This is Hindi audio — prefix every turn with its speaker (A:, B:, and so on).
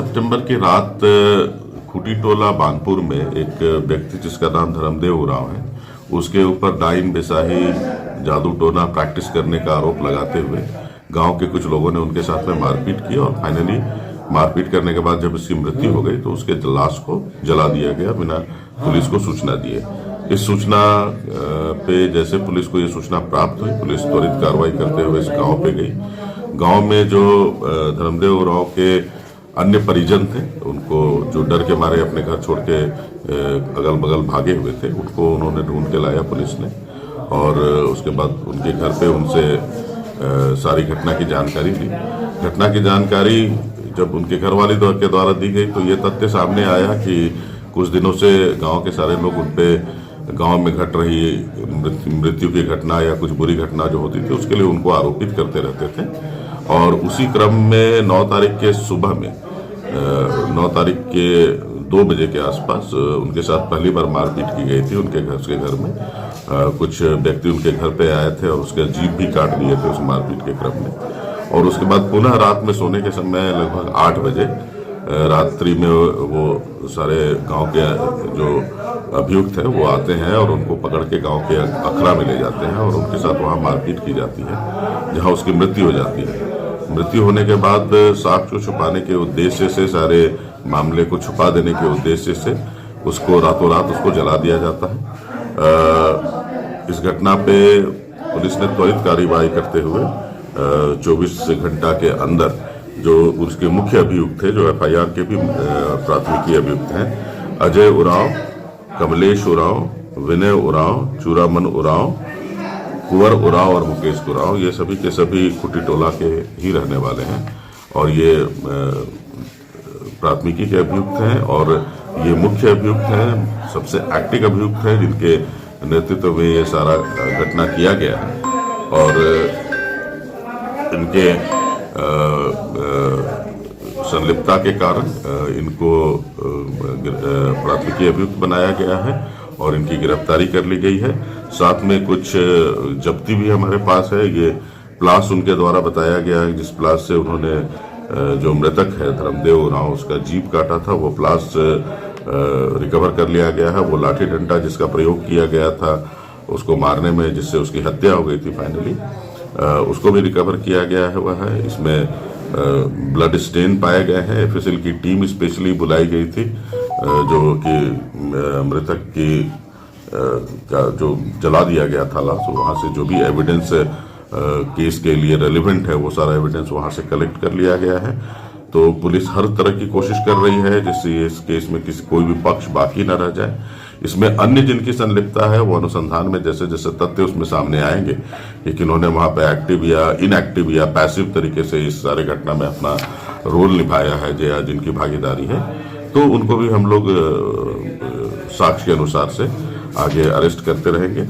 A: सितंबर की रात खूटी टोला बानपुर में एक व्यक्ति जिसका नाम धर्मदेव उरांव है, उसके ऊपर डाइन बेसाही जादू टोना प्रैक्टिस करने का आरोप लगाते हुए गांव के कुछ लोगों ने उनके साथ में मारपीट की और फाइनली मारपीट करने के बाद जब इसकी मृत्यु हो गई तो उसके लाश को जला दिया गया बिना पुलिस को सूचना दिए। इस सूचना पे जैसे पुलिस को ये सूचना प्राप्त हुई, पुलिस त्वरित कार्रवाई करते हुए इस गांव पे गई। गांव में जो धर्मदेव उरांव के अन्य परिजन थे, उनको जो डर के मारे अपने घर छोड़ के अगल बगल भागे हुए थे, उनको उन्होंने ढूंढ के लाया पुलिस ने और उसके बाद उनके घर पे उनसे सारी घटना की जानकारी ली। घटना की जानकारी जब उनके घर वाले के द्वारा दी गई तो ये तथ्य सामने आया कि कुछ दिनों से गांव के सारे लोग उनपे गांव में घट रही मृत्यु की घटना या कुछ बुरी घटना जो होती थी उसके लिए उनको आरोपित करते रहते थे। और उसी क्रम में 9 तारीख के सुबह में 9 तारीख के 2 बजे के आसपास उनके साथ पहली बार मारपीट की गई थी उनके घर में। कुछ व्यक्ति उनके घर पे आए थे और उसका जीभ भी काट दिए थे उस मारपीट के क्रम में। और उसके बाद पुनः रात में सोने के समय लगभग 8 बजे रात्रि में वो सारे गांव के जो अभियुक्त हैं वो आते हैं और उनको पकड़ के गांव के अखड़ा में ले जाते हैं और उनके साथ वहां मारपीट की जाती है, जहां उसकी मृत्यु हो जाती है। मृत्यु होने के बाद साक्ष्य को छुपाने के उद्देश्य से, सारे मामले को छुपा देने के उद्देश्य से उसको रातों रात उसको जला दिया जाता है। इस घटना पे पुलिस ने त्वरित कार्रवाई करते हुए 24 घंटा के अंदर जो उसके मुख्य अभियुक्त थे, जो एफआईआर के भी प्राथमिकी अभियुक्त हैं, अजय उरांव, कमलेश उरांव, विनय उरांव, चूरामन उरांव, कुंवर उरांव और मुकेश उरांव, ये सभी के सभी खूटी टोला के ही रहने वाले हैं और ये प्राथमिकी के अभियुक्त हैं और ये मुख्य अभियुक्त हैं, सबसे एक्टिव अभियुक्त हैं जिनके नेतृत्व में ये सारा घटना किया गया है। और इनके संलिप्तता के कारण इनको प्राथमिकी अभियुक्त बनाया गया है और इनकी गिरफ्तारी कर ली गई है। साथ में कुछ जब्ती भी हमारे पास है। ये प्लास उनके द्वारा बताया गया है जिस प्लास से उन्होंने जो मृतक है धर्मदेव उरांव उसका जीभ काटा था, वो प्लास रिकवर कर लिया गया है। वो लाठी डंडा जिसका प्रयोग किया गया था उसको मारने में, जिससे उसकी हत्या हो गई थी फाइनली, उसको भी रिकवर किया गया है वह है। इसमें ब्लड स्टेन पाए गए हैं। एफएसएल की टीम स्पेशली बुलाई गई थी जो कि मृतक की का जो जला दिया गया था लाश, वहां से जो भी एविडेंस केस के लिए रेलिवेंट है वो सारा एविडेंस वहां से कलेक्ट कर लिया गया है। तो पुलिस हर तरह की कोशिश कर रही है जिससे इस केस में कोई भी पक्ष बाकी न रह जाए। इसमें अन्य जिनकी संलिप्तता है वो अनुसंधान में जैसे जैसे तथ्य उसमें सामने आएंगे कि किन्होंने वहां पे एक्टिव या इनएक्टिव या पैसिव तरीके से इस सारे घटना में अपना रोल निभाया है या जिनकी भागीदारी है, तो उनको भी हम लोग साक्ष्य के अनुसार से आगे अरेस्ट करते रहेंगे।